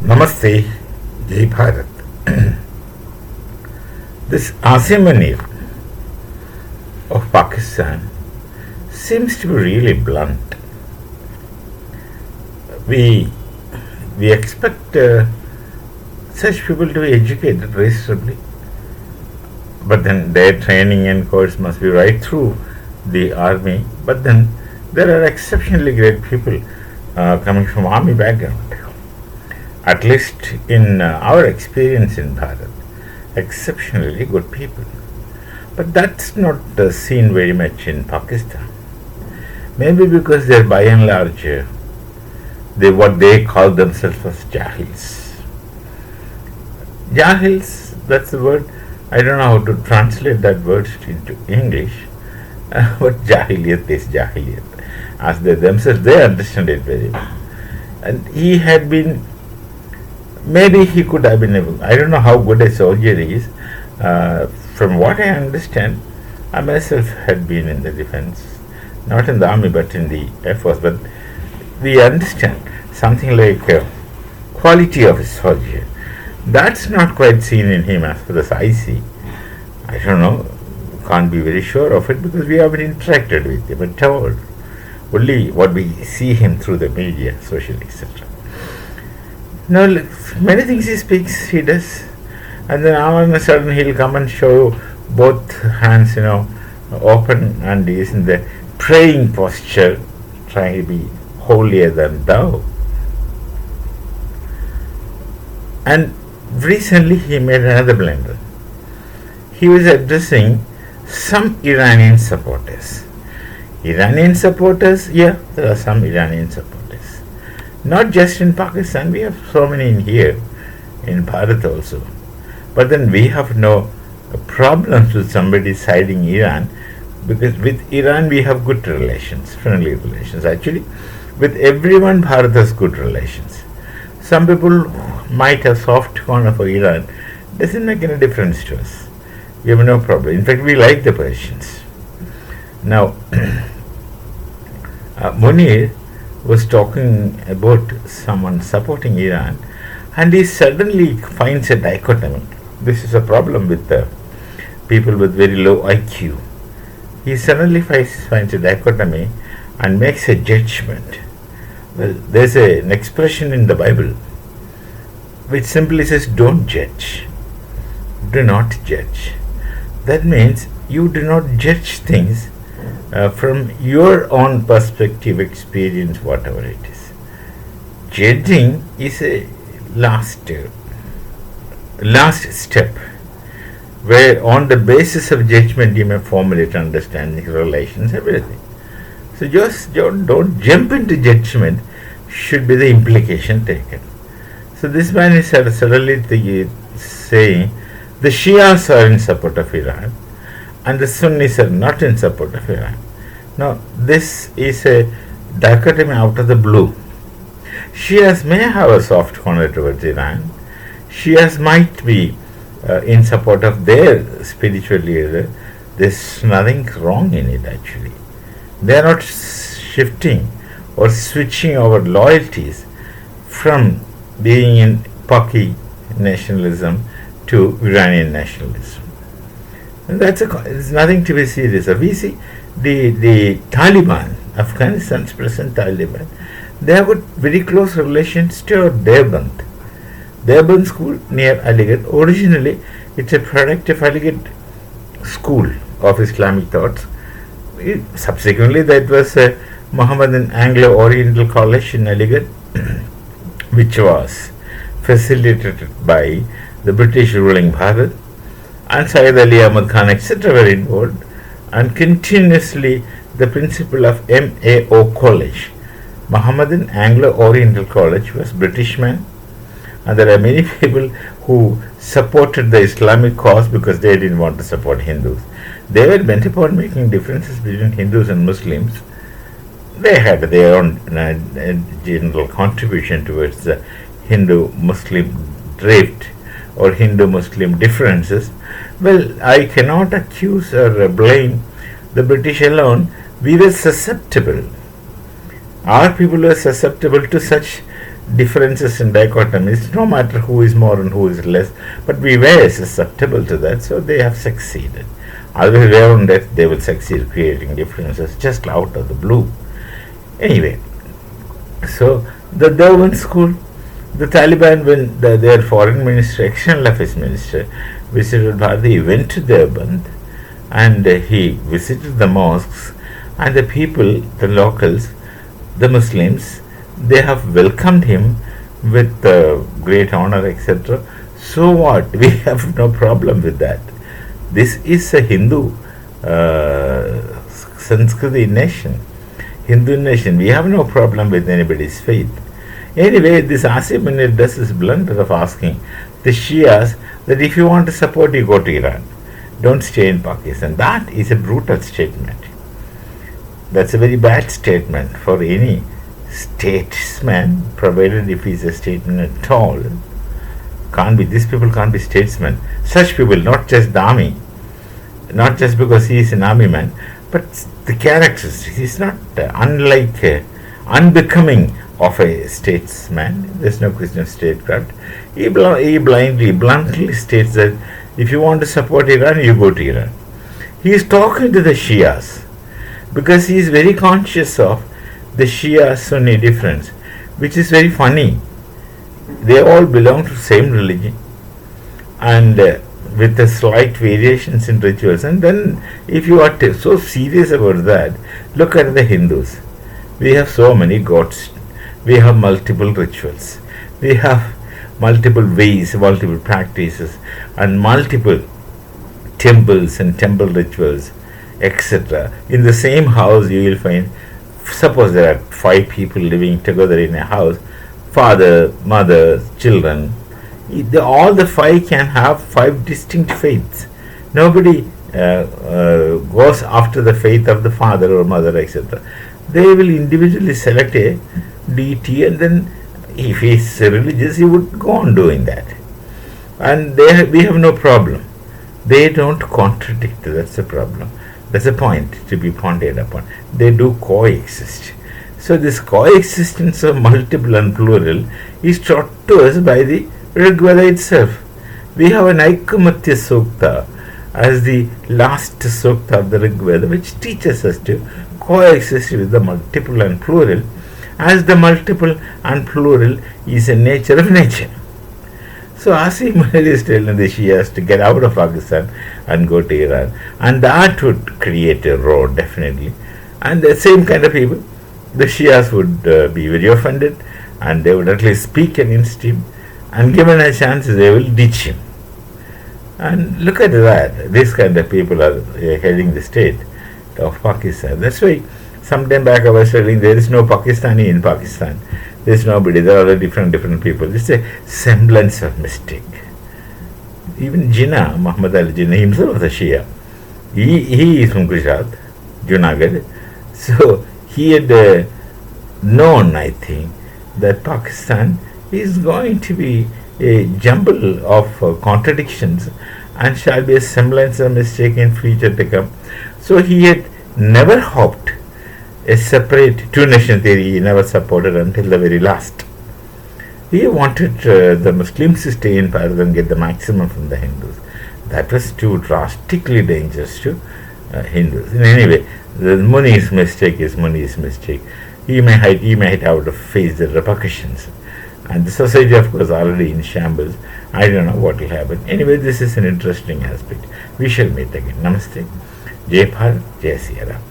Namaste, Jai Bharat. This Munir of Pakistan seems to be really blunt. We expect such people to be educated reasonably, but then their training and course must be right through the army. But then there are exceptionally great people coming from army background. At least in our experience in Bharat, exceptionally good people. But that's not seen very much in Pakistan. Maybe because they're by and large, what they call themselves as Jahils. Jahils, that's the word. I don't know how to translate that word into English, but Jahiliyat is Jahiliyat. As they themselves, they understand it very well. And he had been, maybe he could have been able, I don't know how good a soldier he is. From what I understand, I myself had been in the defense, not in the army but in the Air Force, but we understand something like quality of a soldier. That's not quite seen in him as far as I see. I don't know, can't be very sure of it because we haven't interacted with him at all. Only what we see him through the media, social, etc. Now, many things he speaks, he does, and then all of a sudden he'll come and show both hands, open, and he is in the praying posture, trying to be holier than thou. And recently he made another blunder. He was addressing some Iranian supporters. Iranian supporters, yeah, there are some Iranian supporters. Not just in Pakistan, we have so many in here, in Bharat also. But then we have no problems with somebody siding Iran, because with Iran we have good relations, friendly relations. Actually, with everyone Bharat has good relations. Some people might have soft corner for Iran, doesn't make any difference to us. We have no problem. In fact, we like the Persians. Now, Munir was talking about someone supporting Iran, and he suddenly finds a dichotomy. This is a problem with people with very low IQ. He suddenly finds a dichotomy and makes a judgment. Well, there's an expression in the Bible which simply says, don't judge. Do not judge. That means you do not judge things from your own perspective, experience, whatever it is. Judging is a last step, where on the basis of judgment you may formulate understanding, relations, everything. So just don't jump into judgment, should be the implication taken. So this man is suddenly saying the Shias are in support of Iran and the Sunnis are not in support of Iran. Now this is a dichotomy out of the blue. Shias may have a soft corner towards Iran. Shias might be in support of their spiritual leader. There's nothing wrong in it actually. They are not shifting or switching our loyalties from being in Paki nationalism to Iranian nationalism. And it's nothing to be serious of. We see the Taliban, Afghanistan's present Taliban, they have got very close relations to Deoband. Deoband school near Aligarh. Originally, it's a product of Aligarh school of Islamic thoughts. Subsequently, that was a Mohammedan Anglo-Oriental College in Aligarh, which was facilitated by the British ruling Bharat, and Syed Ali Ahmad Khan, etc. were involved, and continuously the principal of MAO College, Mohammedan Anglo-Oriental College, was British man, and there are many people who supported the Islamic cause because they didn't want to support Hindus. They were bent upon making differences between Hindus and Muslims. They had their own general contribution towards the Hindu-Muslim drift or Hindu-Muslim differences. Well, I cannot accuse or blame the British alone. We were susceptible Are people who are susceptible to such differences and dichotomies, no matter who is more and who is less, but we were susceptible to that, so they have succeeded. Otherwise, around that, they will succeed creating differences just out of the blue. Anyway, so the Deoband school, the Taliban, when their foreign minister, external affairs minister, visited Bharati, he went to Deoband and he visited the mosques, and the people, the locals, the Muslims, they have welcomed him with great honor, etc. So what? We have no problem with that. This is a Hindu Sanskriti nation, Hindu nation. We have no problem with anybody's faith. Anyway, this Asif Munir does this blunder of asking the Shias that if you want to support, you go to Iran. Don't stay in Pakistan. That is a brutal statement. That's a very bad statement for any statesman, provided if he's a statesman at all. Can't be, these people can't be statesmen. Such people, not just the army, not just because he is an army man, but the characters. He's not unbecoming of a statesman. There's no question of statecraft. He bluntly states that if you want to support Iran, you go to Iran. He is talking to the Shias because he is very conscious of the Shia-Sunni difference, which is very funny. They all belong to the same religion, and with the slight variations in rituals. And then, if you are so serious about that, look at the Hindus. We have so many gods. We have multiple rituals. We have multiple ways, multiple practices, and multiple temples and temple rituals, etc. In the same house, you will find, suppose there are 5 people living together in a house, father, mother, children. All the 5 can have 5 distinct faiths. Nobody goes after the faith of the father or mother, etc. They will individually select a deity, and then if he is religious, he would go on doing that. And we have no problem. They don't contradict. That's the problem. That's a point to be pondered upon. They do coexist. So this coexistence of multiple and plural is taught to us by the Rig Veda itself. We have an Aikamatya Sukta as the last Sukta of the Rig Veda, which teaches us to coexist with the multiple and plural, as the multiple and plural is a nature of nature. So Asif Munir is telling the Shias to get out of Pakistan and go to Iran, and that would create a row, definitely. And the same kind of people, the Shias would be very offended, and they would at least speak against him, and given a chance, they will ditch him. And look at that. These kind of people are heading the state of Pakistan. That's why sometime back I was telling there is no Pakistani in Pakistan. There is nobody. There are different people. It's a semblance of mistake. Even Jinnah, Muhammad Ali Jinnah himself was a Shia. He is from Gujarat, Junagadh. So he had known, I think, that Pakistan is going to be a jumble of contradictions and shall be a semblance of mistake in future to come. So he had never hoped a separate two-nation theory. He never supported until the very last. He wanted the Muslims to stay in Bharat and get the maximum from the Hindus. That was too drastically dangerous to Hindus. In any way, the Munir's mistake is Munir's mistake. He may have to face the repercussions. And the society, of course, already in shambles. I don't know what will happen. Anyway, this is an interesting aspect. We shall meet again. Namaste. Jai Bharat, Jai Siya Ram.